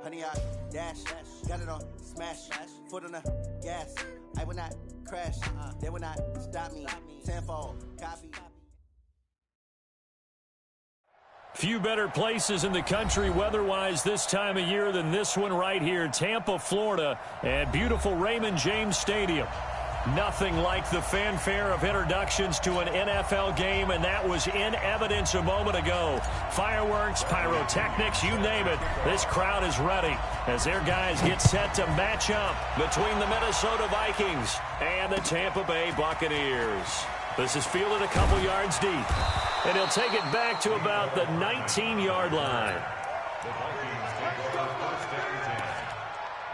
honey, I dash, got it on smash, foot on the gas. I will not crash, they will not stop me. Tenfold, copy. Few better places in the country weather-wise this time of year than this one right here, Tampa, Florida, at beautiful Raymond James Stadium. Nothing like the fanfare of introductions to an NFL game, and that was in evidence a moment ago. Fireworks, pyrotechnics, you name it. This crowd is ready as their guys get set to match up between the Minnesota Vikings and the Tampa Bay Buccaneers. This is fielded a couple yards deep, and he'll take it back to about the 19-yard line. The Vikings take the first and 10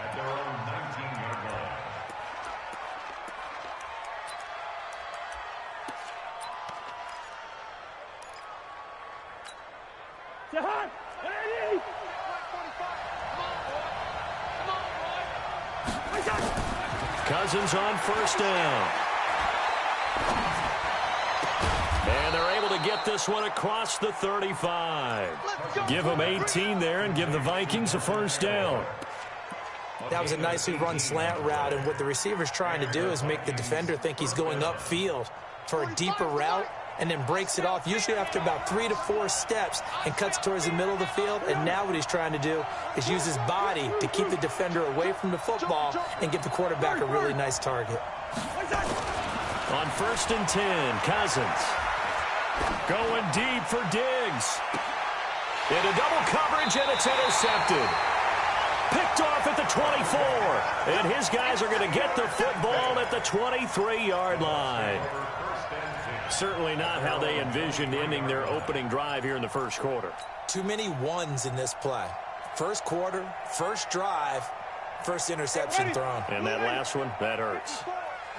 at their own 19-yard line. Cousins on first down. And they're able to get this one across the 35. Give them 18 there and give the Vikings a first down. That was a nicely run slant route, and what the receiver's trying to do is make the defender think he's going upfield for a deeper route, and then breaks it off, usually after about 3 to 4 steps, and cuts towards the middle of the field. And now what he's trying to do is use his body to keep the defender away from the football and give the quarterback a really nice target. On first and 10, Cousins. Going deep for Diggs. Into double coverage, and it's intercepted. Picked off at the 24. And his guys are going to get the football at the 23-yard line. Certainly not how they envisioned ending their opening drive here in the first quarter. Too many ones in this play. First quarter, first drive, first interception thrown. And that last one, that hurts.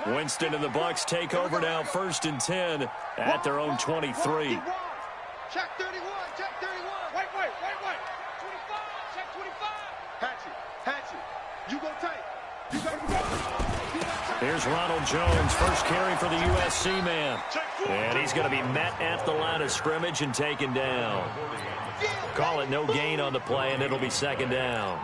Winston and the Bucs take over now, first and 10 at their own 23. Check 31, check 31. Wait. 25, check 25. Hatchet, you go tight. You got to go. Here's Ronald Jones, first carry for the USC man. And he's going to be met at the line of scrimmage and taken down. Call it no gain on the play, and it'll be second down.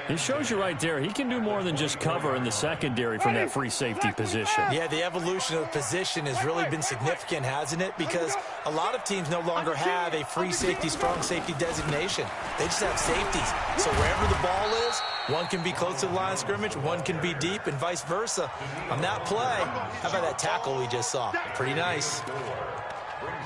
He shows you right there, he can do more than just cover in the secondary from that free safety position. Yeah, the evolution of position has really been significant, hasn't it? Because a lot of teams no longer have a free safety, strong safety designation. They just have safeties. So wherever the ball is, one can be close to the line of scrimmage, one can be deep, and vice versa. On that play, how about that tackle we just saw? Pretty nice.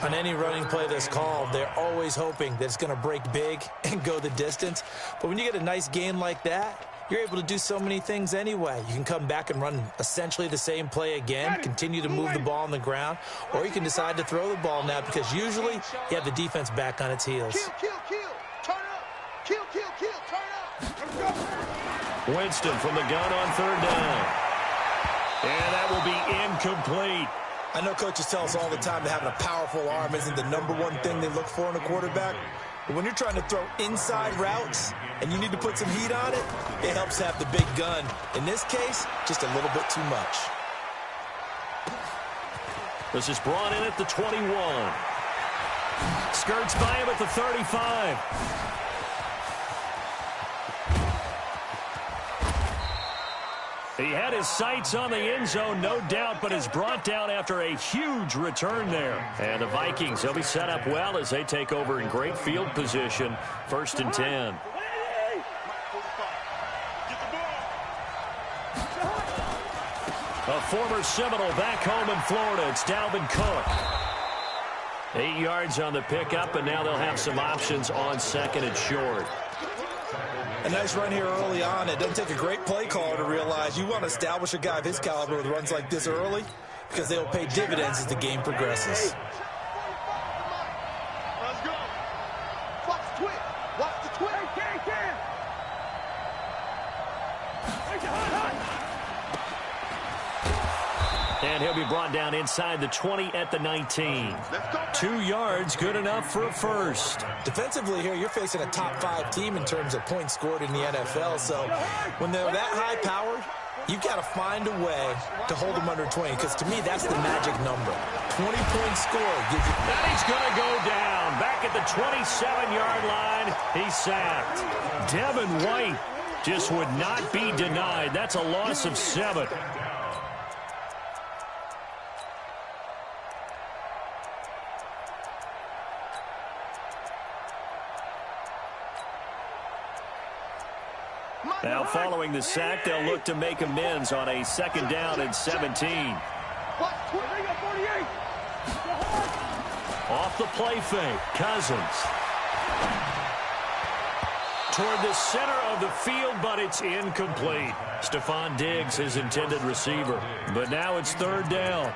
On any running play that's called, they're always hoping that it's going to break big and go the distance. But when you get a nice gain like that, you're able to do so many things anyway. You can come back and run essentially the same play again, continue to move the ball on the ground, or you can decide to throw the ball now because usually you have the defense back on its heels. Kill. Turn up. Kill. Turn up. Winston from the gun on third down. And that will be incomplete. I know coaches tell us all the time that having a powerful arm isn't the #1 thing they look for in a quarterback. But when you're trying to throw inside routes and you need to put some heat on it, it helps have the big gun. In this case, just a little bit too much. This is brought in at the 21. Skirts by him at the 35. He had his sights on the end zone, no doubt, but is brought down after a huge return there. And the Vikings, they'll be set up well as they take over in great field position. First and 10. A former Seminole back home in Florida. It's Dalvin Cook. 8 yards on the pickup, and now they'll have some options on second and short. A nice run here early on. It doesn't take a great play caller to realize you want to establish a guy of his caliber with runs like this early because they will pay dividends as the game progresses. Let's go. Watch the twist. And he'll be brought down inside the 20 at the 19. 2 yards, good enough for a first. Defensively here, you're facing a top 5 team in terms of points scored in the NFL. So when they're that high-powered, you've got to find a way to hold them under 20, because to me, that's the magic number. 20-point score gives you... And he's going to go down. Back at the 27-yard line. He's sacked. Devin White just would not be denied. That's a loss of 7. Now following the sack, they'll look to make amends on a 2nd down and 17. Off the play fake, Cousins. Toward the center of the field, but it's incomplete. Stephon Diggs, his intended receiver. But now it's 3rd down.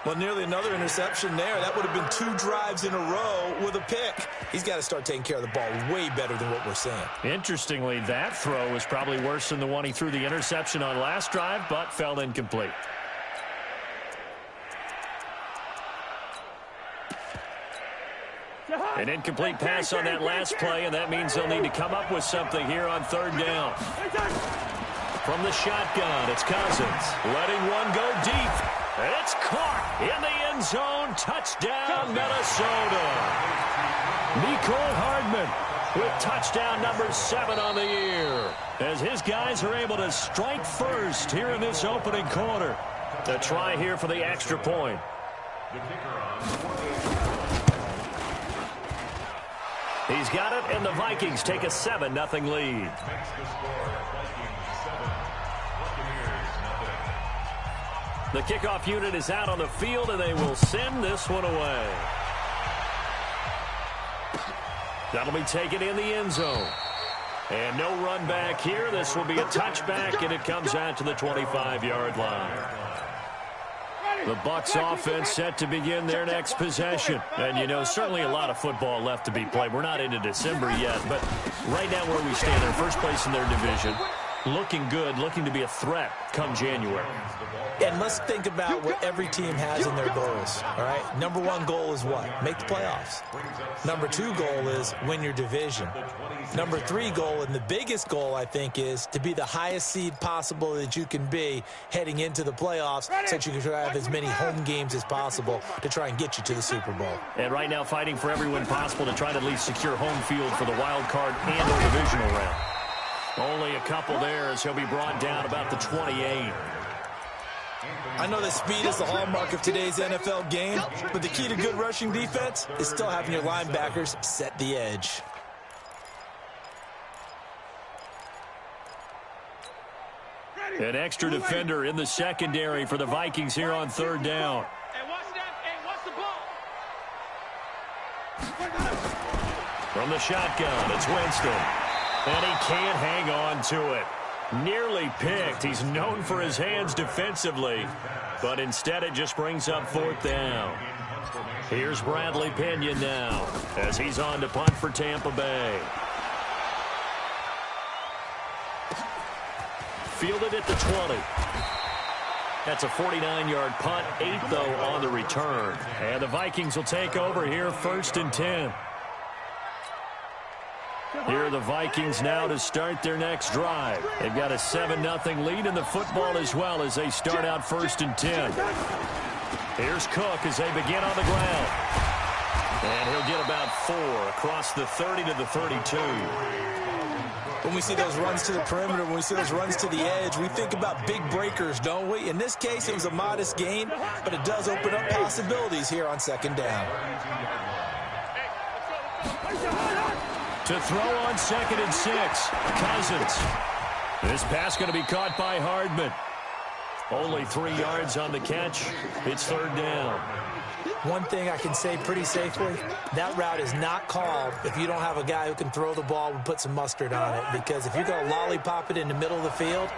Well, nearly another interception there. That would have been 2 drives in a row with a pick. He's got to start taking care of the ball way better than what we're seeing. Interestingly, that throw was probably worse than the one he threw the interception on last drive, but fell incomplete. An incomplete pass on that last play, and that means they'll need to come up with something here on 3rd down. From the shotgun, it's Cousins letting one go deep. And it's caught in the end zone. Touchdown, Minnesota. Mecole Hardman with touchdown number 7 on the year, as his guys are able to strike first here in this opening quarter. A try here for the extra point. He's got it, and the Vikings take a 7-0 lead. The kickoff unit is out on the field, and they will send this one away. That'll be taken in the end zone. And no run back here. This will be a touchback, and it comes out to the 25-yard line. The Bucs offense set to begin their next possession. And, you know, certainly a lot of football left to be played. We're not into December yet, but right now where we stand, they're first place in their division. Looking good, looking to be a threat come January. And let's think about what every team has in their goals, all right? Number 1 goal is what? Make the playoffs. Number 2 goal is win your division. Number 3 goal, and the biggest goal, I think, is to be the highest seed possible that you can be heading into the playoffs, so that you can have as many home games as possible to try and get you to the Super Bowl. And right now fighting for every win possible to try to at least secure home field for the wild card and the divisional round. Only a couple there as he'll be brought down about the 28. I know that speed is the hallmark of today's NFL game, but the key to good rushing defense is still having your linebackers set the edge. An extra defender in the secondary for the Vikings here on 3rd down. From the shotgun, it's Winston. And he can't hang on to it. Nearly picked. He's known for his hands defensively, but instead it just brings up 4th down. Here's Bradley Pena now as he's on to punt for Tampa Bay. Fielded at the 20. That's a 49-yard punt, 8 though on the return. And the Vikings will take over here 1st and 10. Here are the Vikings now to start their next drive. They've got a 7-0 lead in the football as well as they start out 1st and 10. Here's Cook as they begin on the ground. And he'll get about 4 across the 30 to the 32. When we see those runs to the perimeter, when we see those runs to the edge, we think about big breakers, don't we? In this case, it was a modest gain, but it does open up possibilities here on 2nd down. To throw on 2nd and 6, Cousins. This pass going to be caught by Hardman. Only 3 yards on the catch. It's 3rd down. One thing I can say pretty safely, that route is not called if you don't have a guy who can throw the ball and put some mustard on it. Because if you're going to lollipop it in the middle of the field,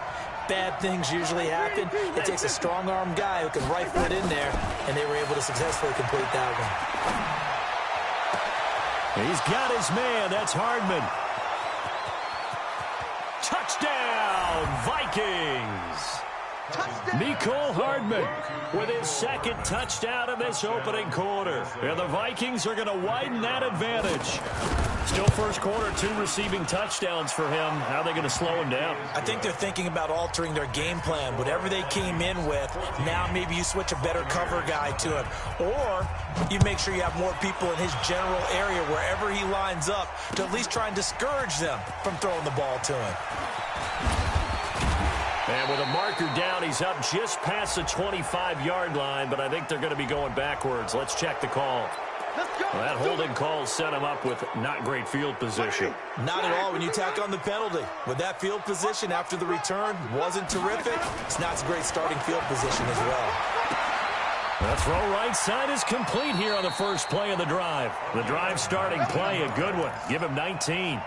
bad things usually happen. It takes a strong-arm guy who can rifle it in there, and they were able to successfully complete that one. He's got his man. That's Hardman. Touchdown, Vikings. Mecole Hardman with his 2nd touchdown in this opening quarter. And the Vikings are going to widen that advantage. Still first quarter, 2 receiving touchdowns for him. How are they going to slow him down? I think they're thinking about altering their game plan. Whatever they came in with, now maybe you switch a better cover guy to him. Or you make sure you have more people in his general area wherever he lines up to at least try and discourage them from throwing the ball to him. And with a marker down, he's up just past the 25-yard line, but I think they're going to be going backwards. Let's check the call. Well, that holding call set him up with not great field position. Not at all when you tack on the penalty. With that field position after the return wasn't terrific, it's not a great starting field position as well. The throw right side is complete here on the first play of the drive. The drive starting play, a good one. Give him 19.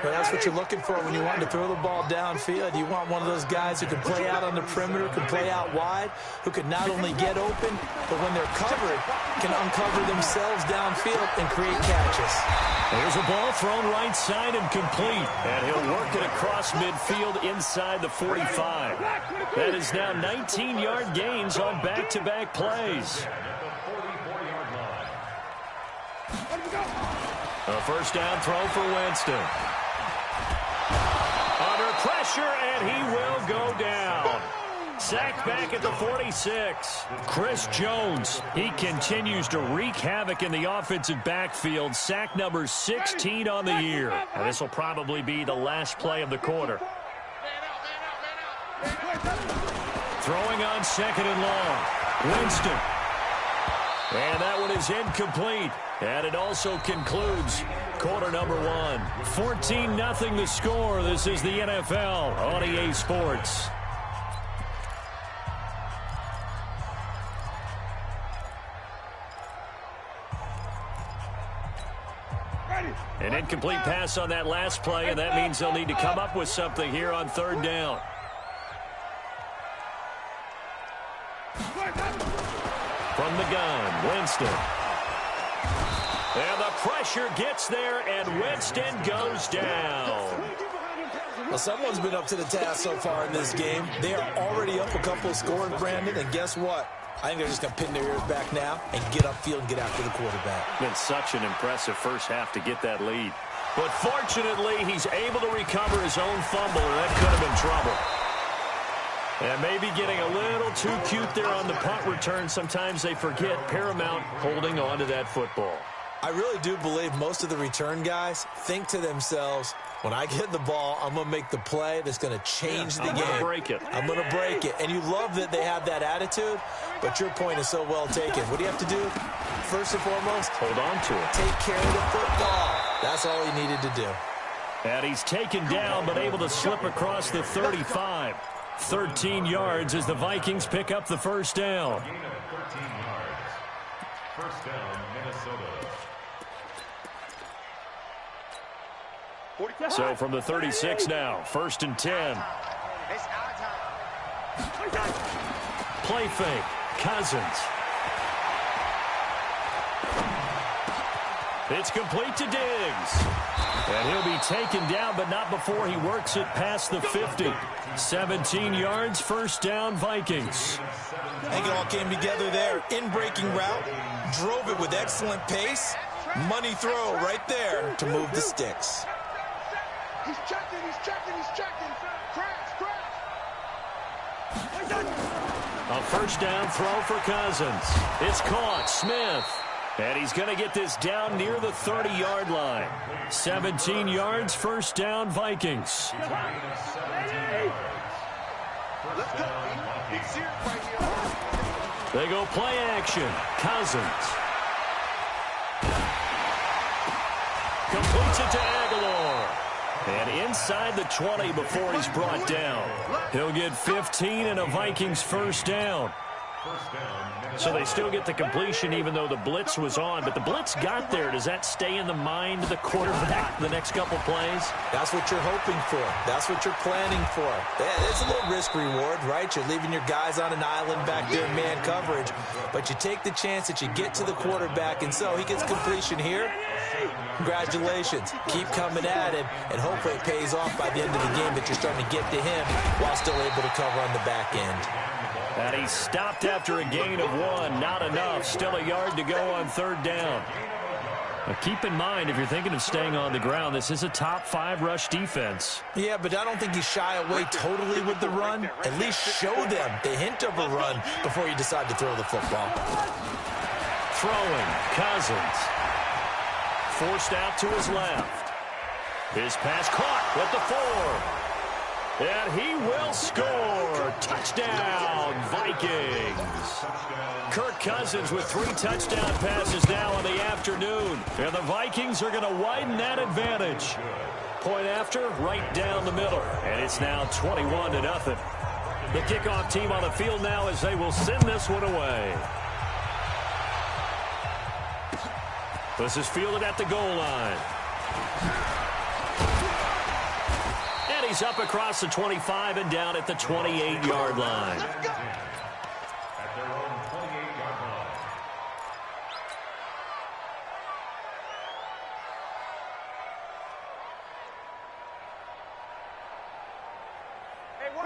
But that's what you're looking for when you want to throw the ball downfield. You want one of those guys who can play out on the perimeter, can play out wide, who can not only get open, but when they're covered, can uncover themselves downfield and create catches. There's a ball thrown right side and complete. And he'll work it across midfield inside the 45. That is now 19-yard gains on back-to-back plays. A first down throw for Winston. Under pressure, and he will go down. Sacked back at the 46. Chris Jones, he continues to wreak havoc in the offensive backfield. Sack number 16 on the year. And this will probably be the last play of the quarter. Throwing on second and long. Winston. And that one is incomplete. And it also concludes quarter number 1. 14-0 the score. This is the NFL on EA Sports. An incomplete pass on that last play, and that means they'll need to come up with something here on third down. From the gun, Winston. And the pressure gets there, and Winston goes down. Well, someone's been up to the task so far in this game. They are already up a couple of scores, Brandon, and guess what? I think they're just going to pin their ears back now and get upfield and get after the quarterback. Been such an impressive first half to get that lead. But fortunately, he's able to recover his own fumble, and that could have been trouble. And maybe getting a little too cute there on the punt return. Sometimes they forget paramount holding on to that football. I really do believe most of the return guys think to themselves, when I get the ball, I'm going to make the play that's going to change the game. I'm going to break it. I'm going to break it. And you love that they have that attitude, but your point is so well taken. What do you have to do? First and foremost, hold on to it. Take care of the football. That's all he needed to do. And he's taken down, but able to slip across the 35. 13 yards as the Vikings pick up the first down. 13 yards. First down, Minnesota. So from the 36 now, first and 10. Play fake, Cousins. It's complete to Diggs. And he'll be taken down, but not before he works it past the 50. 17 yards, first down, Vikings. I think it all came together there. In-breaking route, drove it with excellent pace. Money throw right there to move the sticks. He's checking, he's checking, he's checking. Crash, crash. A first down throw for Cousins. It's caught, Smith. And he's going to get this down near the 30-yard line. 17 yards, first down, Vikings. Let's go. He's serious right here. They go play action. Cousins. Completes it to Aguilar. And inside the 20 before he's brought down. He'll get 15 and a Vikings first down. So they still get the completion even though the blitz was on. But the blitz got there. Does that stay in the mind of the quarterback the next couple plays? That's what you're hoping for. That's what you're planning for. It's a little risk reward, right? You're leaving your guys on an island back there in man coverage. But you take the chance that you get to the quarterback. And so he gets completion here. Congratulations. Keep coming at him. And hopefully it pays off by the end of the game that you're starting to get to him while still able to cover on the back end. And he stopped after a gain of 1. Not enough. Still a yard to go on third down. Keep in mind, if you're thinking of staying on the ground, this is a top 5 rush defense. Yeah, but I don't think you shy away totally with the run. At least show them the hint of a run before you decide to throw the football. Throwing, Cousins. Forced out to his left. His pass caught with the 4. And he will score. Touchdown, Vikings. Kirk Cousins with 3 touchdown passes now in the afternoon. And the Vikings are going to widen that advantage. Point after, right down the middle. And it's now 21-0. The kickoff team on the field now as they will send this one away. This is fielded at the goal line. And he's up across the 25 and down at the 28-yard line. At their own 28-yard line.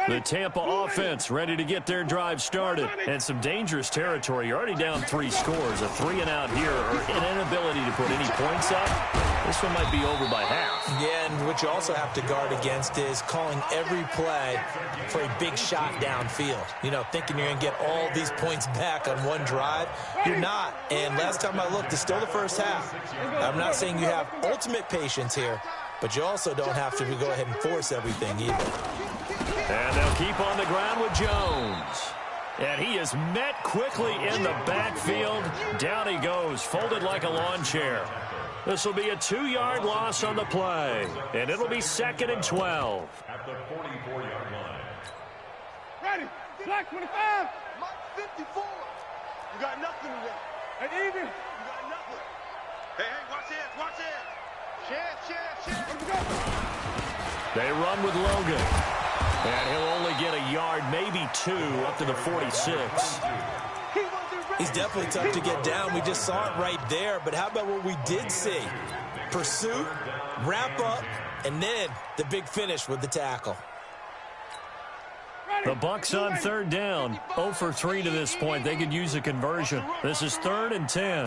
The Tampa offense ready to get their drive started. And some dangerous territory. You're already down 3 scores. A 3-and-out here or an inability to put any points up. This one might be over by half. Yeah, and what you also have to guard against is calling every play for a big shot downfield. You know, thinking you're going to get all these points back on one drive. You're not. And last time I looked, it's still the first half. I'm not saying you have ultimate patience here, but you also don't have to go ahead and force everything either. And they'll keep on the ground with Jones. And he is met quickly in the backfield. Down he goes, folded like a lawn chair. This will be a 2-yard loss on the play. And it'll be 2nd and 12. At the 44-yard line. Ready. Black 25. 54. You got nothing today. And even. You got nothing. Hey, watch it. Watch it. Share. Let's go. They run with Logan. And he'll only get a yard, maybe 2, up to the 46. He's definitely tough to get down. We just saw it right there. But how about what we did see? Pursuit, wrap up, and then the big finish with the tackle. The Bucs on 3rd down. 0 for 3 to this point. They could use a conversion. This is 3rd and 10.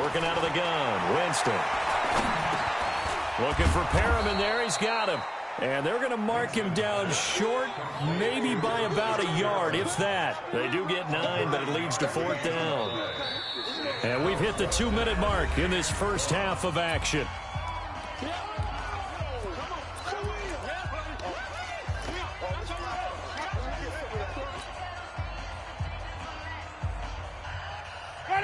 Working out of the gun. Winston. Looking for Perriman there. He's got him. And they're going to mark him down short, maybe by about a yard, if that. They do get 9, but it leads to 4th down. And we've hit the 2-minute mark in this first half of action.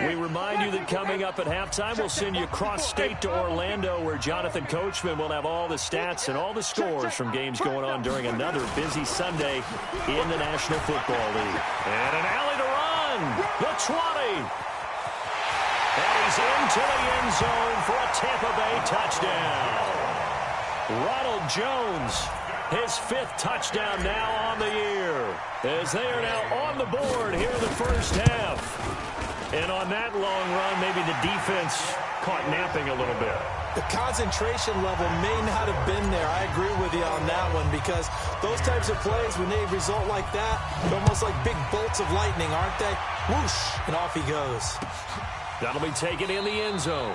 We remind you that coming up at halftime, we'll send you cross-state to Orlando, where Jonathan Coachman will have all the stats and all the scores from games going on during another busy Sunday in the National Football League. And an alley to run. The 20. And he's into the end zone for a Tampa Bay touchdown. Ronald Jones, his 5th touchdown now on the year, as they are now on the board here in the first half. And on that long run, maybe the defense caught napping a little bit. The concentration level may not have been there. I agree with you on that one, because those types of plays, when they result like that, they're almost like big bolts of lightning, aren't they? Whoosh, and off he goes. That'll be taken in the end zone.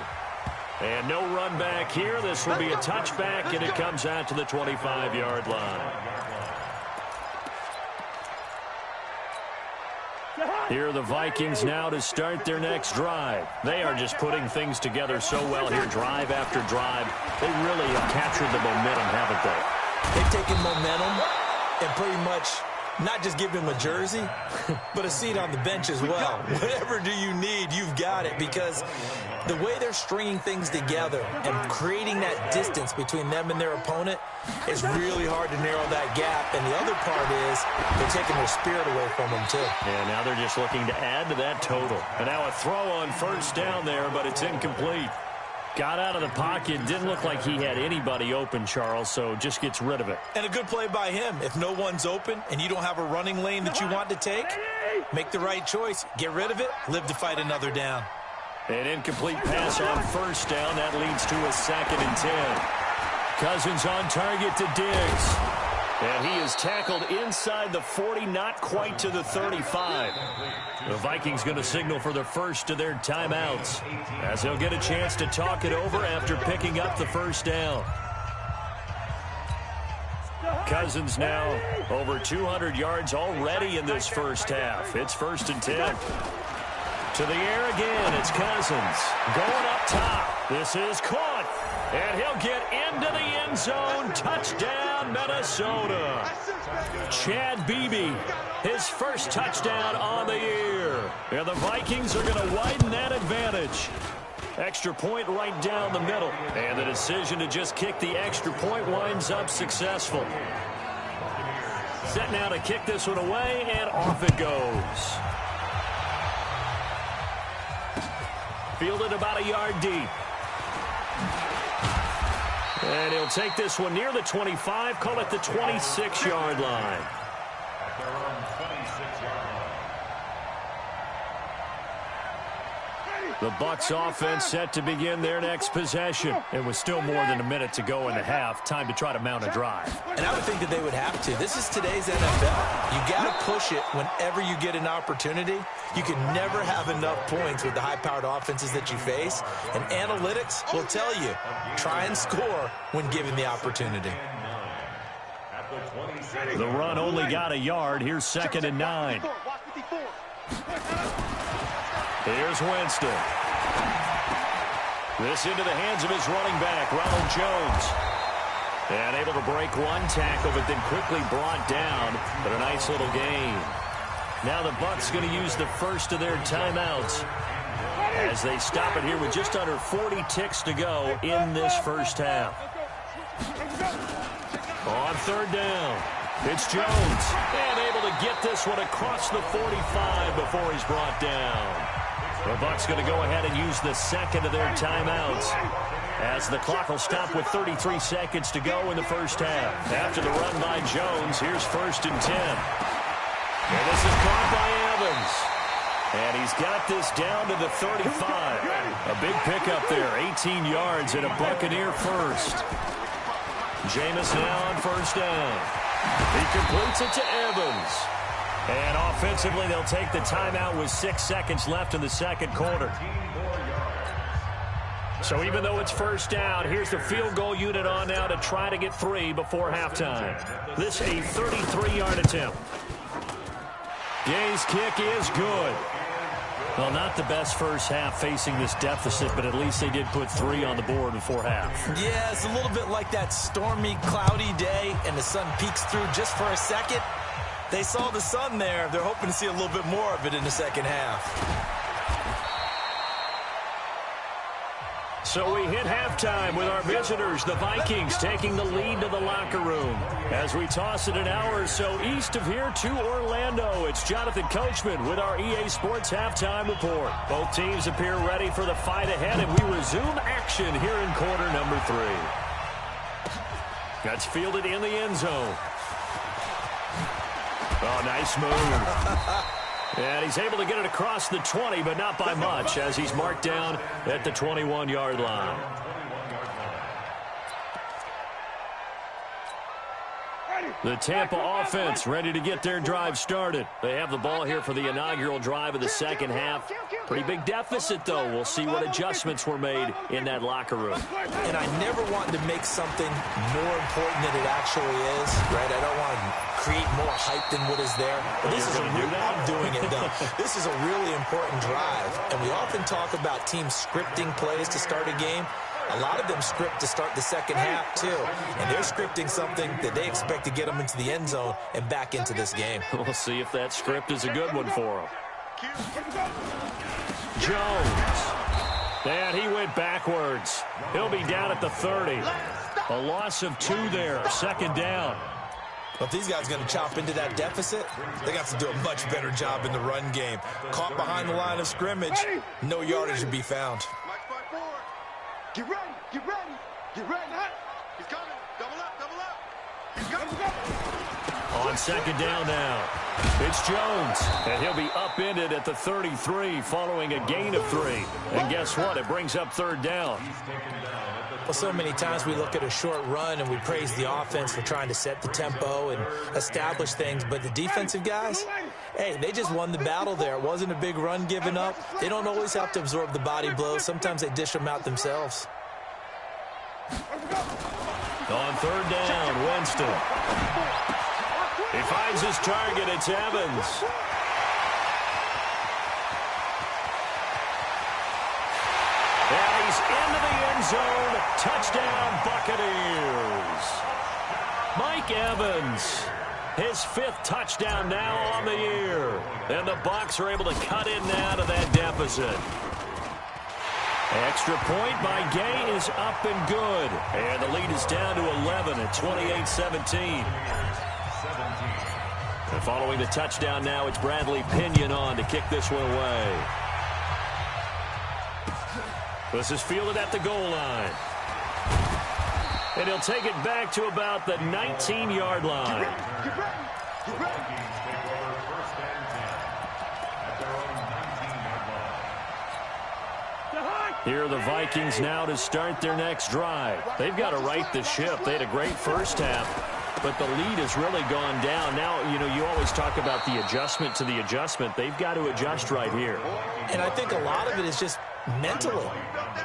And no run back here. This will be a touchback, and it comes out to the 25-yard line. Here are the Vikings now to start their next drive. They are just putting things together so well here, drive after drive. They really have captured the momentum, haven't they? They've taken momentum and pretty much not just give him a jersey, but a seat on the bench as well. Whatever do you need, you've got it, because the way they're stringing things together and creating that distance between them and their opponent is really hard to narrow that gap. And the other part is they're taking their spirit away from them, too. And now they're just looking to add to that total. And now a throw on 1st down there, but it's incomplete. Got out of the pocket. Didn't look like he had anybody open, Charles, so just gets rid of it. And a good play by him. If no one's open and you don't have a running lane that you want to take, make the right choice. Get rid of it. Live to fight another down. An incomplete pass on 1st down. That leads to a 2nd and 10. Cousins on target to Diggs. And he is tackled inside the 40, not quite to the 35. The Vikings going to signal for the first of their timeouts, as they'll get a chance to talk it over after picking up the first down. Cousins now over 200 yards already in this first half. It's 1st and 10. To the air again, it's Cousins. Going up top. This is caught. And he'll get into the end zone. Touchdown, Minnesota. Chad Beebe, his first touchdown on the year. And the Vikings are going to widen that advantage. Extra point right down the middle. And the decision to just kick the extra point winds up successful. Set now to kick this one away, and off it goes. Fielded about a yard deep. And he'll take this one near the 25, call it the 26-yard line. At their own 26-yard line. The Bucs offense set to begin their next possession. And with still more than a minute to go in the half, time to try to mount a drive. And I would think that they would have to. This is today's NFL. You got to push it whenever you get an opportunity. You can never have enough points with the high-powered offenses that you face. And analytics will tell you, try and score when given the opportunity. The run only got a yard. Here's 2nd and 9. Here's Winston. This into the hands of his running back, Ronald Jones. And able to break one tackle, but then quickly brought down. But a nice little gain. Now the Bucs going to use the first of their timeouts as they stop it here with just under 40 ticks to go in this first half. On 3rd down, it's Jones. And able to get this one across the 45 before he's brought down. The Bucs going to go ahead and use the second of their timeouts as the clock will stop with 33 seconds to go in the first half. After the run by Jones, here's 1st and 10. And this is caught by Evans. And he's got this down to the 35. A big pickup there, 18 yards and a Buccaneer first. Jameis now on 1st down. He completes it to Evans. And offensively, they'll take the timeout with 6 seconds left in the second quarter. So even though it's 1st down, here's the field goal unit on now to try to get 3 before halftime. This a 33-yard attempt. Gay's kick is good. Well, not the best first half facing this deficit, but at least they did put 3 on the board before half. Yeah, it's a little bit like that stormy, cloudy day, and the sun peeks through just for a second. They saw the sun there. They're hoping to see a little bit more of it in the second half. So we hit halftime with our visitors, the Vikings, taking the lead to the locker room. As we toss it an hour or so east of here to Orlando, it's Jonathan Coachman with our EA Sports Halftime Report. Both teams appear ready for the fight ahead, and we resume action here in quarter number 3. That's fielded in the end zone. Oh, nice move. And he's able to get it across the 20, but not by much, as he's marked down at the 21-yard line. The Tampa offense ready to get their drive started. They have the ball here for the inaugural drive of the second half. Pretty big deficit, though. We'll see what adjustments were made in that locker room. And I never want to make something more important than it actually is, right? I don't want to create more hype than what is there. But this is I'm doing it, though. This is a really important drive. And we often talk about teams scripting plays to start a game. A lot of them script to start the second half, too. And they're scripting something that they expect to get them into the end zone and back into this game. We'll see if that script is a good one for them. Jones. And he went backwards. He'll be down at the 30. A loss of 2 there. 2nd down. But if these guys are going to chop into that deficit, they got to do a much better job in the run game. Caught behind the line of scrimmage, no yardage to be found. Get ready, get ready, get ready. He's coming. Double up, double up. On second down now, it's Jones, and he'll be upended at the 33 following a gain of 3. And guess what? It brings up third down. Well, so many times we look at a short run and we praise the offense for trying to set the tempo and establish things, but the defensive guys, hey, they just won the battle there. It wasn't a big run given up. They don't always have to absorb the body blows. Sometimes they dish them out themselves. On third down, Winston. He finds his target. It's Evans. And he's into the end zone. Touchdown, Buccaneers. Mike Evans, his 5th touchdown now on the year. And the Bucs are able to cut in now to that deficit. Extra point by Gay is up and good. And the lead is down to 11 at 28-17. And following the touchdown now, it's Bradley Pinion on to kick this one away. This is fielded at the goal line. And he'll take it back to about the 19-yard line. Here are the Vikings now to start their next drive. They've got to right the ship. They had a great first half, but the lead has really gone down. Now, you know, you always talk about the adjustment to the adjustment. They've got to adjust right here. And I think a lot of it is just mentally.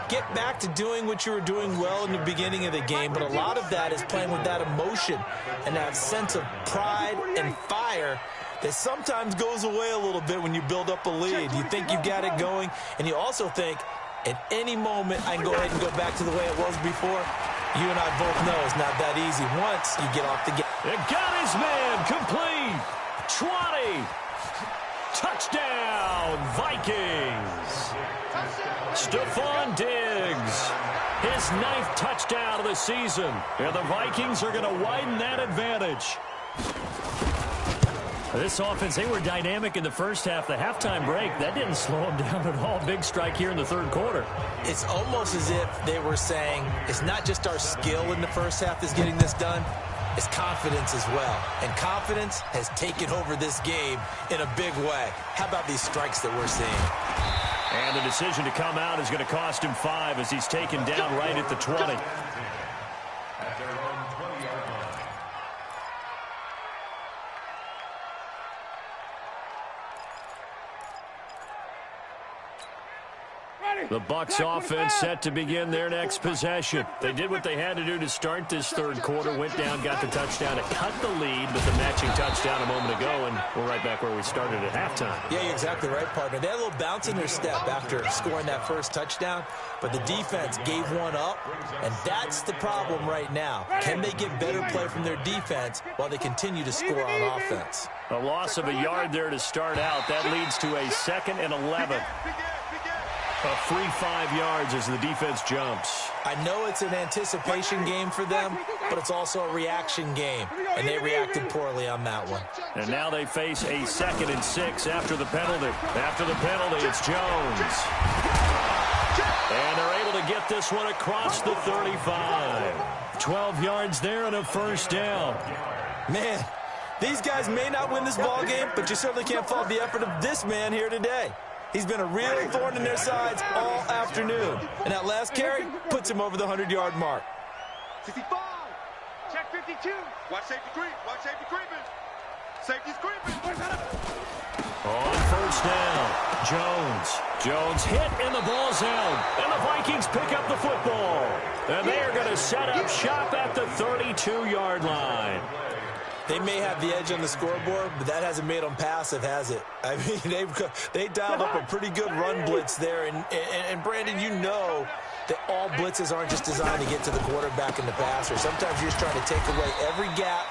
Get back to doing what you were doing well in the beginning of the game, but a lot of that is playing with that emotion and that sense of pride and fire that sometimes goes away a little bit when you build up a lead. You think you've got it going, and you also think, at any moment, I can go ahead and go back to the way it was before. You and I both know it's not that easy once you get off the game. It got his man complete. 20. Touchdown, Vikings. Stephon Diggs, his 9th touchdown of the season. And the Vikings are going to widen that advantage. This offense, they were dynamic in the first half. The halftime break, that didn't slow them down at all. Big strike here in the third quarter. It's almost as if they were saying, it's not just our skill in the first half that's getting this done, it's confidence as well. And confidence has taken over this game in a big way. How about these strikes that we're seeing? And the decision to come out is going to cost him 5 as he's taken down right at the 20. The Bucs offense set to begin their next possession. They did what they had to do to start this third quarter, went down, got the touchdown to cut the lead with the matching touchdown a moment ago, and we're right back where we started at halftime. Yeah, you're exactly right, partner. They had a little bounce in their step after scoring that first touchdown, but the defense gave one up, and that's the problem right now. Can they get better play from their defense while they continue to score on offense? A loss of a yard there to start out. That leads to a 2nd and 11. A free 5 yards as the defense jumps. I know it's an anticipation game for them, but it's also a reaction game, and they reacted poorly on that one. And now they face a 2nd and 6 after the penalty. After the penalty, it's Jones. And they're able to get this one across the 35. 12 yards there and a first down. Man, these guys may not win this ball game, but you certainly can't fault the effort of this man here today. He's been a real thorn in their sides all afternoon. And that last carry puts him over the 100-yard mark. 65. Check 52. Watch safety creep. Watch safety creeping. Safety's creeping. On first down, Jones hit in the ball zone. And the Vikings pick up the football. And they are going to set up shop at the 32-yard line. They may have the edge on the scoreboard, but that hasn't made them passive, has it? I mean, they dialed up a pretty good run blitz there. And Brandon, you know that all blitzes aren't just designed to get to the quarterback and the passer. Sometimes you're just trying to take away every gap,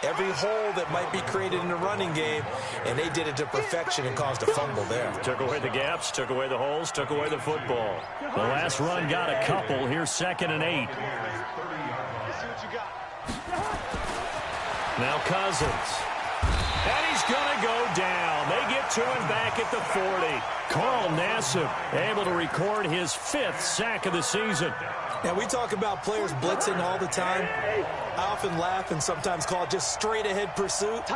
every hole that might be created in the running game, and they did it to perfection and caused a fumble there. Took away the gaps, took away the holes, took away the football. The last run got a couple. Here's 2nd and 8. Now Cousins. And he's going to go down. They get to him back at the 40. Carl Nassib able to record his 5th sack of the season. Now, we talk about players blitzing all the time. I often laugh and sometimes call it just straight-ahead pursuit.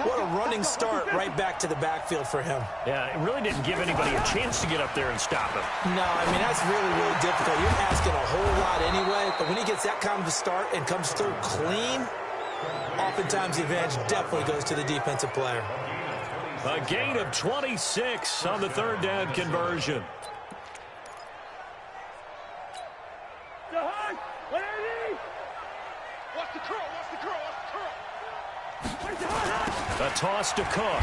What a running start right back to the backfield for him. Yeah, it really didn't give anybody a chance to get up there and stop him. No, I mean, that's really, really difficult. You're asking a whole lot anyway, but when he gets that kind of a start and comes through clean, oftentimes the advantage definitely goes to the defensive player. A gain of 26 on the 3rd down conversion. A toss to Cook.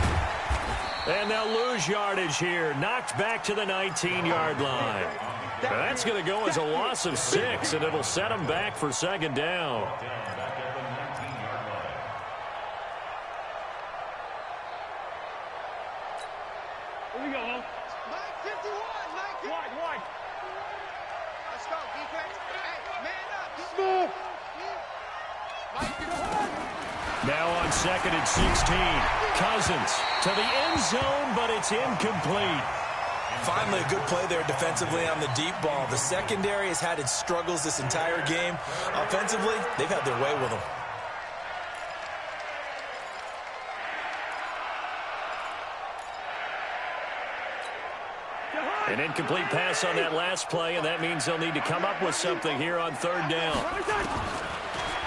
And they'll lose yardage here. Knocked back to the 19-yard line. Now that's going to go as a loss of 6, and it'll set them back for 2nd down. Here we go. 951. Wide. Let's go, defense. Hey, man up. Smooth. Now on 2nd and 16. Cousins to the end zone, but it's incomplete. Finally, a good play there defensively on the deep ball. The secondary has had its struggles this entire game. Offensively, they've had their way with them. An incomplete pass on that last play, and that means they'll need to come up with something here on 3rd down.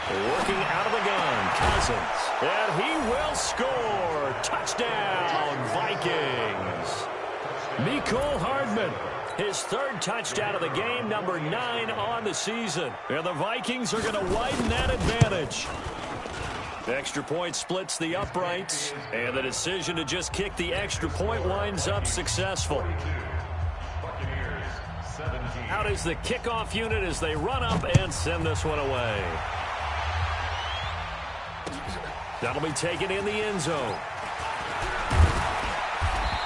Working out of the gun, Cousins. And he will score. Touchdown, Vikings. Mecole Hardman, his 3rd touchdown of the game, number 9 on the season. And the Vikings are going to widen that advantage. The extra point splits the uprights, and the decision to just kick the extra point winds up successful. Out is the kickoff unit as they run up and send this one away. That'll be taken in the end zone.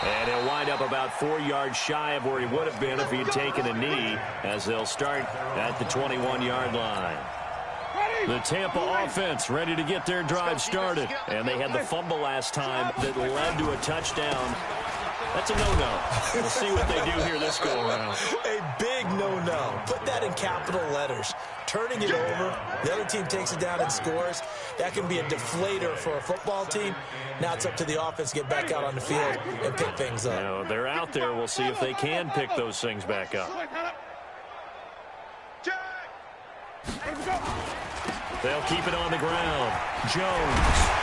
And he'll wind up about 4 yards shy of where he would have been if he had taken a knee, as they'll start at the 21-yard line. The Tampa offense ready to get their drive started. And they had the fumble last time that led to a touchdown. That's a no-no. We'll see what they do here this go-around. A big no-no. Put that in capital letters. Turning it over, the other team takes it down and scores. That can be a deflator for a football team. Now it's up to the offense to get back out on the field and pick things up. Now, they're out there. We'll see if they can pick those things back up. They'll keep it on the ground. Jones.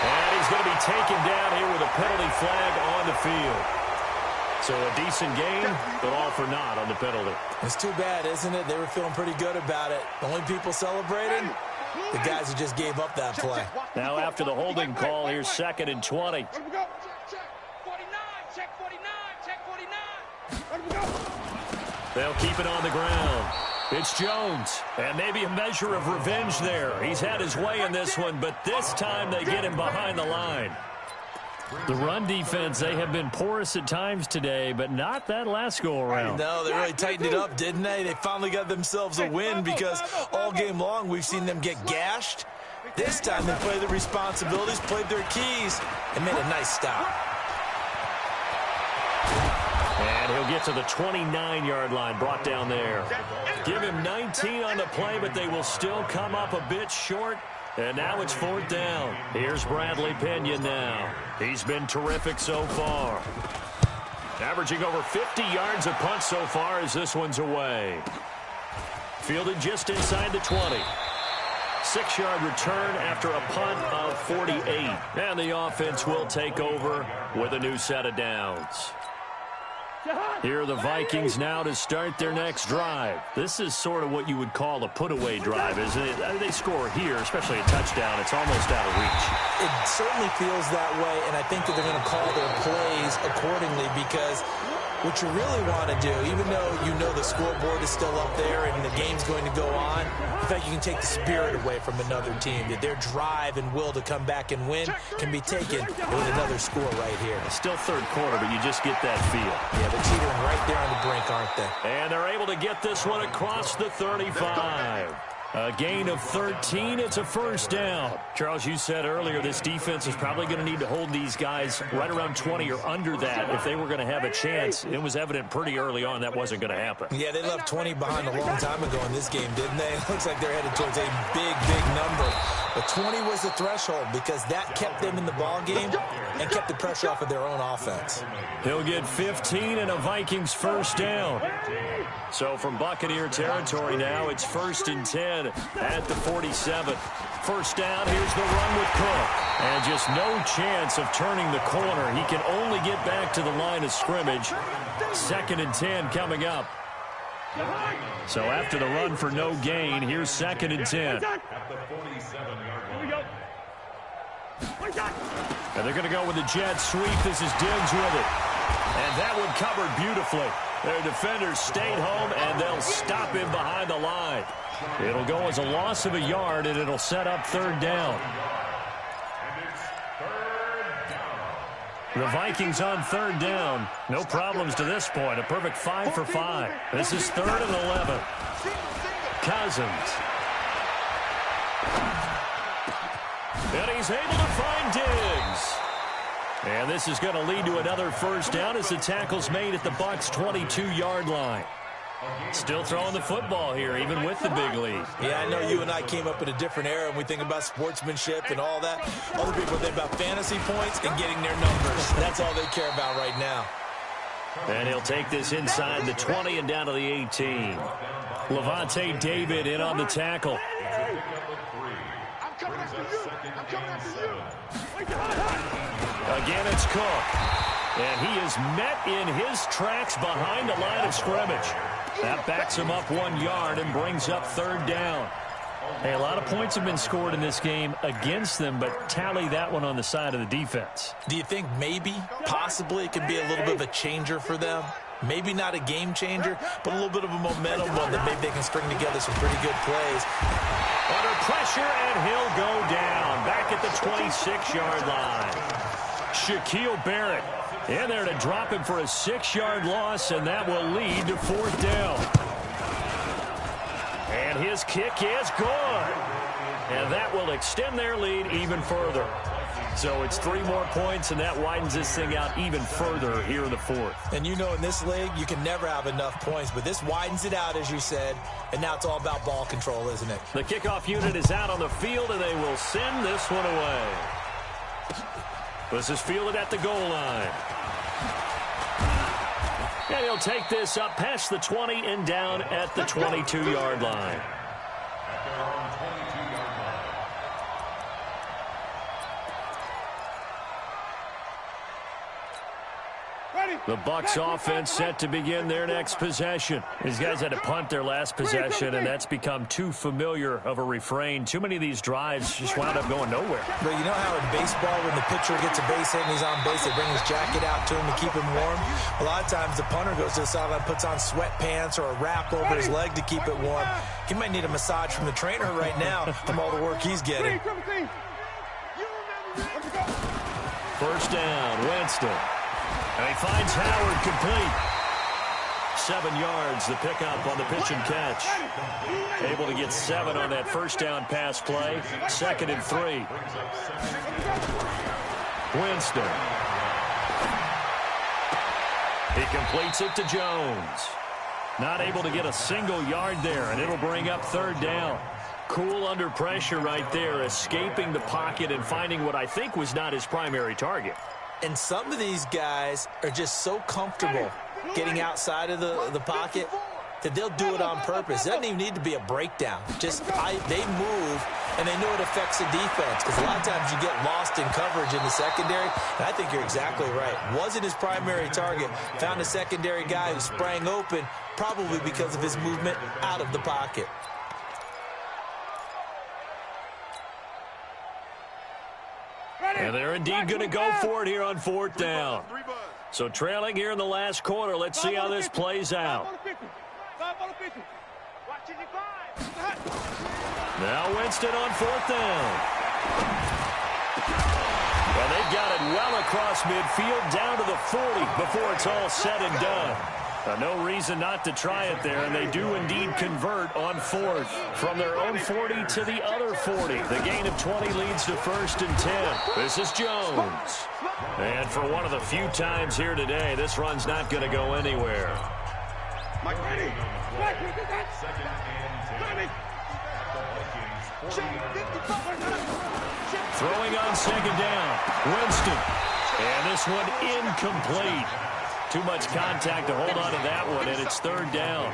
And he's going to be taken down here with a penalty flag on the field. So a decent game, but all for naught on the penalty. It's too bad, isn't it? They were feeling pretty good about it. The only people celebrating, the guys who just gave up that play. Now after the holding call, here's 2nd and 20. Check 49, check 49. They'll keep it on the ground. It's Jones, and maybe a measure of revenge there. He's had his way in this one, but this time they get him behind the line. The run defense, they have been porous at times today, but not that last go-around. No, they really tightened it up, didn't they? They finally got themselves a win because all game long we've seen them get gashed. This time they played their responsibilities, played their keys, and made a nice stop. And he'll get to the 29-yard line, brought down there. Give him 19 on the play, but they will still come up a bit short. And now it's 4th down. Here's Bradley Pena now. He's been terrific so far. Averaging over 50 yards a punt so far as this one's away. Fielded just inside the 20. 6-yard return after a punt of 48. And the offense will take over with a new set of downs. Here are the Vikings now to start their next drive. This is sort of what you would call a put-away drive, isn't it? They score here, especially a touchdown. It's almost out of reach. It certainly feels that way, and I think that they're going to call their plays accordingly because what you really want to do, even though you know the scoreboard is still up there and the game's going to go on, in fact, you can take the spirit away from another team, that their drive and will to come back and win can be taken with another score right here. Still 3rd quarter, but you just get that feel. Yeah, they're teetering right there on the brink, aren't they? And they're able to get this one across the 35. A gain of 13. It's a first down. Charles, you said earlier this defense is probably going to need to hold these guys right around 20 or under that if they were going to have a chance. It was evident pretty early on that wasn't going to happen. Yeah, they left 20 behind a long time ago in this game, didn't they? It looks like they're headed towards a big, big number. But 20 was the threshold because that kept them in the ball game and kept the pressure off of their own offense. He'll get 15 and a Vikings first down. So from Buccaneer territory now, it's 1st and 10 at the 47. First down, here's the run with Cook. And just no chance of turning the corner. He can only get back to the line of scrimmage. 2nd and 10 coming up. So after the run for no gain, here's 2nd and 10. At the 47-yard line. And they're going to go with the jet sweep. This is Diggs with it. And that one covered beautifully. Their defenders stayed home, and they'll stop him behind the line. It'll go as a loss of a yard, and it'll set up 3rd down. And it's 3rd down. The Vikings on 3rd down. No problems to this point. A perfect 5 for 5. This is 3rd and 11. Cousins. And he's able to find Diggs. And this is going to lead to another first down as the tackle's made at the Bucs' 22-yard line. Still throwing the football here, even with the big lead. Yeah, I know you and I came up in a different era, and we think about sportsmanship and all that. Other people think about fantasy points and getting their numbers. That's all they care about right now. And he'll take this inside the 20 and down to the 18. Levante David in on the tackle. I'm coming after you. I'm coming after you. Again, it's Cook. And he is met in his tracks behind the line of scrimmage. That backs him up 1 yard and brings up 3rd down. Hey, a lot of points have been scored in this game against them, but tally that one on the side of the defense. Do you think maybe, possibly, it could be a little bit of a changer for them? Maybe not a game changer, but a little bit of a momentum one that maybe they can string together some pretty good plays. Under pressure, and he'll go down. Back at the 26-yard line. Shaquille Barrett in there to drop him for a 6-yard loss, and that will lead to 4th down. And his kick is good. And that will extend their lead even further. So it's 3 more points, and that widens this thing out even further here in the 4th. And you know in this league, you can never have enough points, but this widens it out, as you said, and now it's all about ball control, isn't it? The kickoff unit is out on the field, and they will send this one away. This is fielded at the goal line. And he'll take this up past the 20 and down at the 22-yard line. At their own 22-yard line. The Bucs offense set to begin their next possession. These guys had to punt their last possession, and that's become too familiar of a refrain. Too many of these drives just wound up going nowhere. But you know how in baseball, when the pitcher gets a base hit and he's on base, they bring his jacket out to him to keep him warm? A lot of times the punter goes to the sideline, puts on sweatpants or a wrap over his leg to keep it warm. He might need a massage from the trainer right now from all the work he's getting. First down, Winston. And he finds Howard complete. 7 yards, the pickup on the pitch and catch. Able to get 7 on that first down pass play. 2nd and 3. Winston. He completes it to Jones. Not able to get a single yard there, and it'll bring up 3rd down. Cool under pressure right there, escaping the pocket and finding what I think was not his primary target. And some of these guys are just so comfortable getting outside of the pocket that they'll do it on purpose. It doesn't even need to be a breakdown. Just they move, and they know it affects the defense, because a lot of times you get lost in coverage in the secondary, and I think you're exactly right. Wasn't his primary target. Found a secondary guy who sprang open, probably because of his movement out of the pocket. And they're indeed going to go for it here on 4th down. So trailing here in the last quarter. Let's see how this plays out. Now Winston on 4th down. Well, they've got it well across midfield down to the 40 before it's all said and done. No reason not to try it there, and they do indeed convert on fourth. From their own 40 to the other 40. The gain of 20 leads to 1st and 10. This is Jones. And for one of the few times here today, this run's not going to go anywhere. Mike, ready. Second and 10. Throwing on second down. Winston. And this one incomplete. Too much contact to hold on to that one, and it's 3rd down.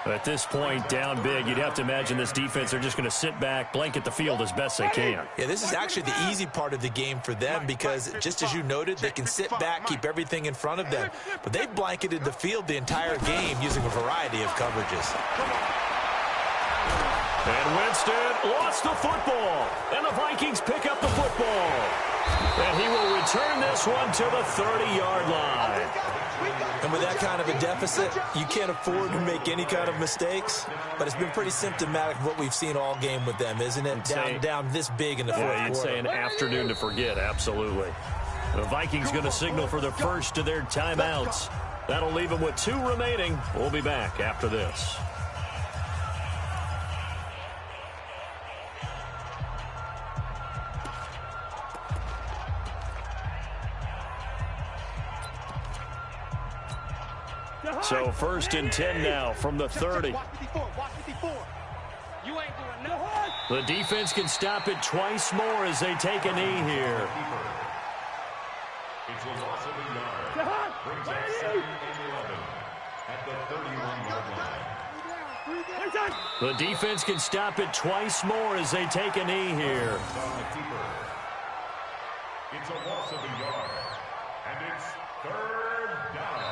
At this point, down big, you'd have to imagine this defense are just going to sit back, blanket the field as best they can. Yeah, this is actually the easy part of the game for them because, just as you noted, they can sit back, keep everything in front of them. But they've blanketed the field the entire game using a variety of coverages. And Winston lost the football, and the Vikings pick up the football. And he will return this one to the 30-yard line. And with that kind of a deficit, you can't afford to make any kind of mistakes. But it's been pretty symptomatic of what we've seen all game with them, isn't it? Down this big in the fourth quarter. You'd say an afternoon to forget, absolutely. The Vikings going to signal for the first of their timeouts. That'll leave them with 2 remaining. We'll be back after this. So 1st and 10 now from the 30. The defense can stop it twice more as they take a knee here. It's a loss of a yard. Brings up 2nd and 11 at the 31-yard line. The defense can stop it twice more as they take a knee here. It's a loss of a yard. And it's 3rd down.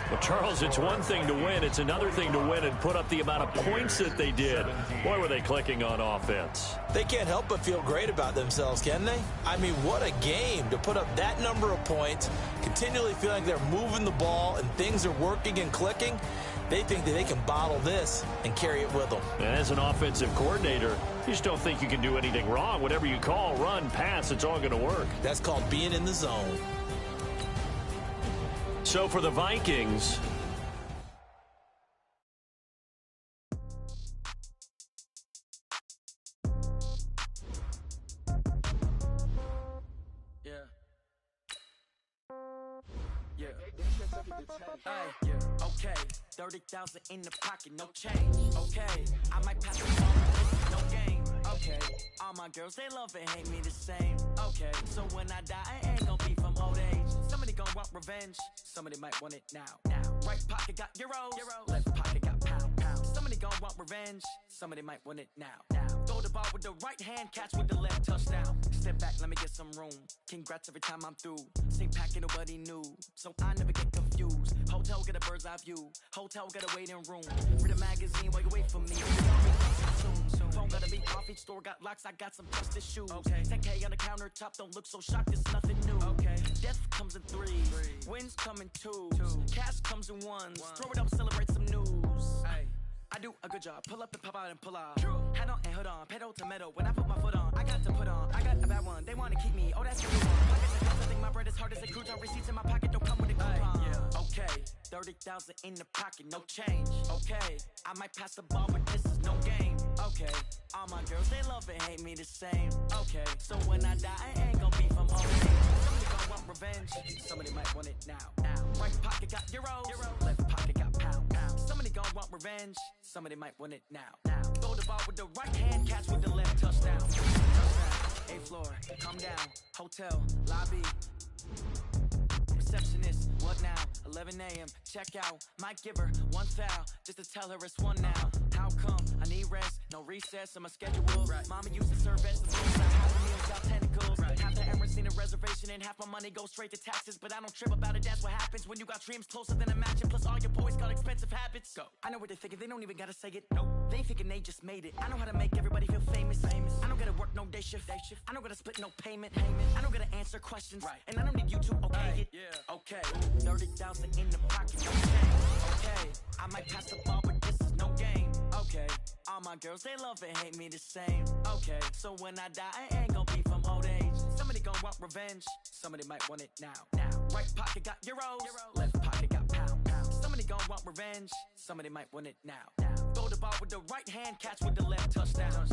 Well, Charles, it's one thing to win. It's another thing to win and put up the amount of points that they did. Boy, were they clicking on offense. They can't help but feel great about themselves, can they? I mean, what a game to put up that number of points, continually feeling they're moving the ball and things are working and clicking. They think that they can bottle this and carry it with them. And as an offensive coordinator, you just don't think you can do anything wrong. Whatever you call, run, pass, it's all going to work. That's called being in the zone. So for the Vikings, okay, 30,000 in the pocket, no change. Okay, I might pass the ball, no game. Okay, all my girls, they love and hate me the same. Okay, so when I die, I ain't gonna be from old age. Somebody gonna want revenge, somebody might want it now. Right pocket got euros, left pocket got pound. Somebody gonna want revenge, somebody might want it now. Throw the ball with the right hand, catch with the left, touchdown. Step back, let me get some room. Congrats every time I'm through. Same packet, nobody knew, so I never get confused. Hotel get a bird's eye view, hotel get a waiting room. Read a magazine while you wait for me. Soon. Phone gotta be off, each store got locks, I got some trusted shoes. Okay. 10K on the countertop, don't look so shocked, it's nothing new. Okay. Death comes in threes, wins come in twos, cash comes in ones. Throw it up, celebrate some news. Ay. I do a good job, pull up and pop out and pull out. Head on and hood on, pedal to metal. When I put my foot on, I got to put on. I got a bad one, they wanna keep me. Oh, that's a good one. Pockets and I think my bread is hard as a crouton. Receipts in my pocket don't come with a coupon. Okay, 30,000 in the pocket, no change. Okay, I might pass the ball, but this is no game. Okay, all my girls, they love and hate me the same. Okay, so when I die, I ain't gonna be from old age. Somebody gonna want revenge, somebody might want it now. Right pocket got euros, left pocket got pound. Somebody gonna want revenge, somebody might want it now. Throw the ball with the right hand, catch with the left, touchdown. A floor, come down, hotel, lobby. Receptionist, what now? 11 a.m., check out. Might give her one foul, just to tell her it's one now. How come? I need rest, no recess in my schedule. Mama used to serve vegetables, I have the meals out tentacles. Half the Emirates seen a reservation and half my money goes straight to taxes. But I don't trip about it, that's what happens when you got dreams closer than a match. And plus all your boys got expensive habits. Go. I know what they're thinking, they don't even gotta say it. Nope. They ain't thinking they just made it. I know how to make everybody feel famous. I don't gotta work no day shift. I don't gotta split no payment. I don't gotta answer questions. And I don't need you to okay it. Okay, 30,000 in the pocket, no change. Okay, I might pass the ball, but this is no game. Okay, all my girls, they love and hate me the same. Okay, so when I die, I ain't gonna be from old age. Somebody gonna want revenge, somebody might want it now. Right pocket got euros, left pocket got pounds. Somebody gon' want revenge, somebody might want it now. Throw the ball with the right hand, catch with the left, touchdown.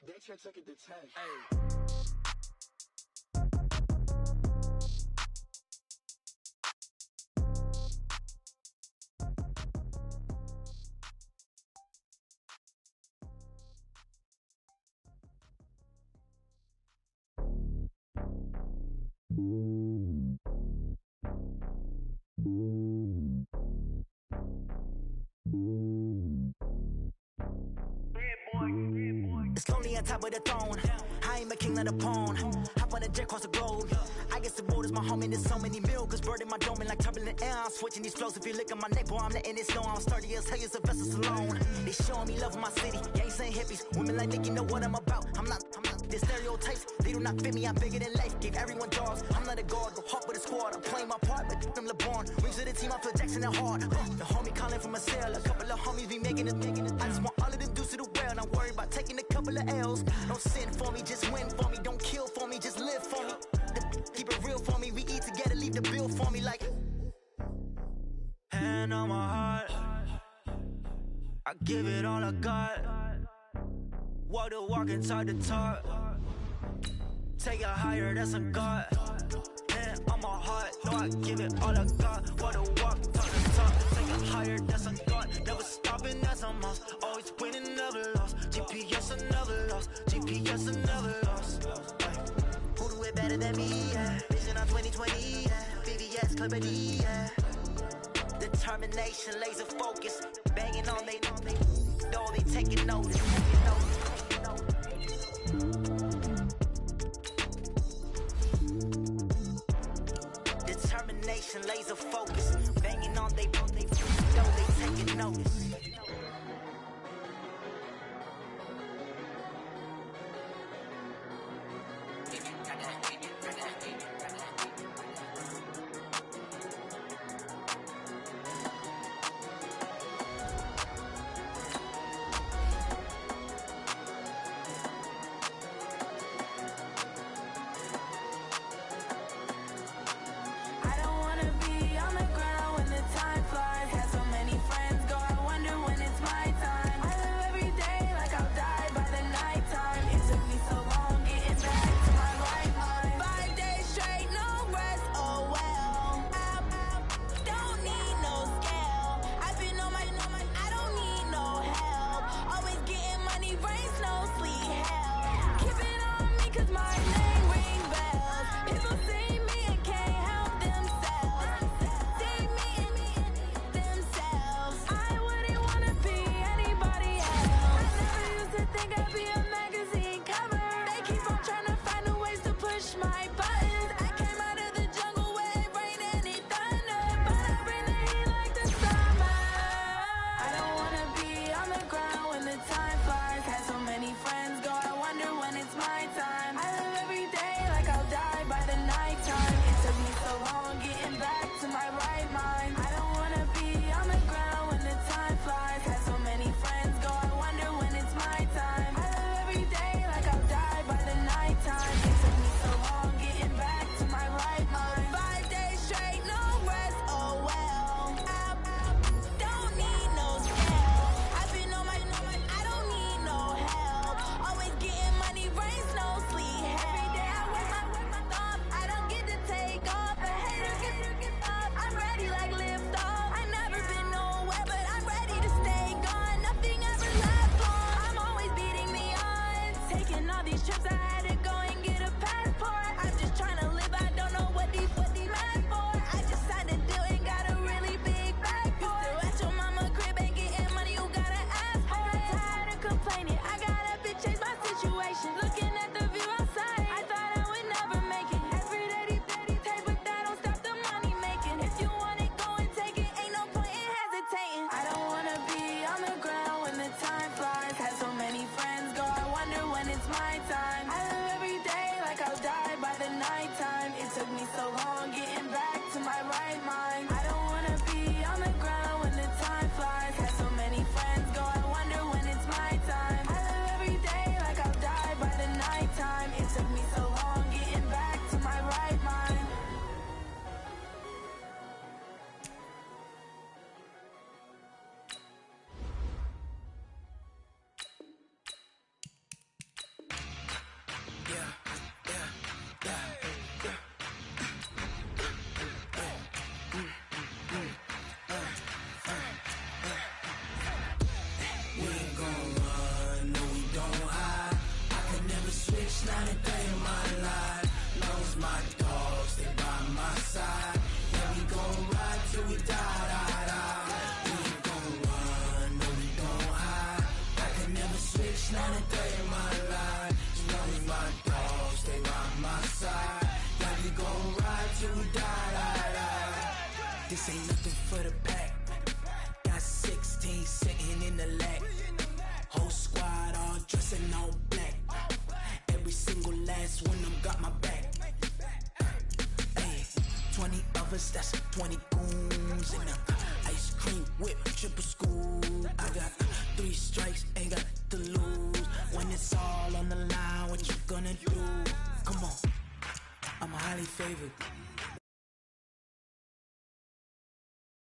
They should take it to 10. Hey. It's lonely on top of the throne. I am a king, not a pawn. Hop on a jet across the globe. I guess the world is my home and there's so many milkers bird in my dome and like turbulent air. I'm switching these flows. If you look at my neck, boy, I'm letting it snow. I'm sturdy as hell as a vessel alone. They showing me love in my city. Gangs and hippies, women like Nicky know what I'm about. I'm not the stereotypes. They do not fit me. I'm bigger than life. Give everyone dogs. I'm not a guard. Go hard with a squad. I'm playing my part, but them LeBron. Rings to the team. I feel Jackson and hard. The homie calling from a cell. A couple of homies be making it. I just want all of them dudes to do well. Not worry about taking a couple of L's. Don't sin for me, just win for me. Don't kill for me, just live for me. Keep it real for me. We eat together, leave the bill for me like. Hand on my heart, I give it all I got. Walk the walk and talk the talk. Take it higher, that's a God. Hand on my heart, no, I give it all I got. Walk the walk, talk the talk. Take it higher, that's a God. Never stopping, that's a must. Always winning, never lost. GPS, I never lost. GPS, I never lost. Who do it better than me? Yeah. Vision on 2020. Yeah. VVS, Clippity. Yeah. Determination, laser focus. Banging on they know they taking notice. Determination, laser focus. Banging on they know they taking notice. that's when I'm got my back. Hey, 20 of us, that's 20 goons in a ice cream whip, triple school. I got 3 strikes, ain't got to lose. When it's all on the line, what you gonna do? Come on, I'm highly favored.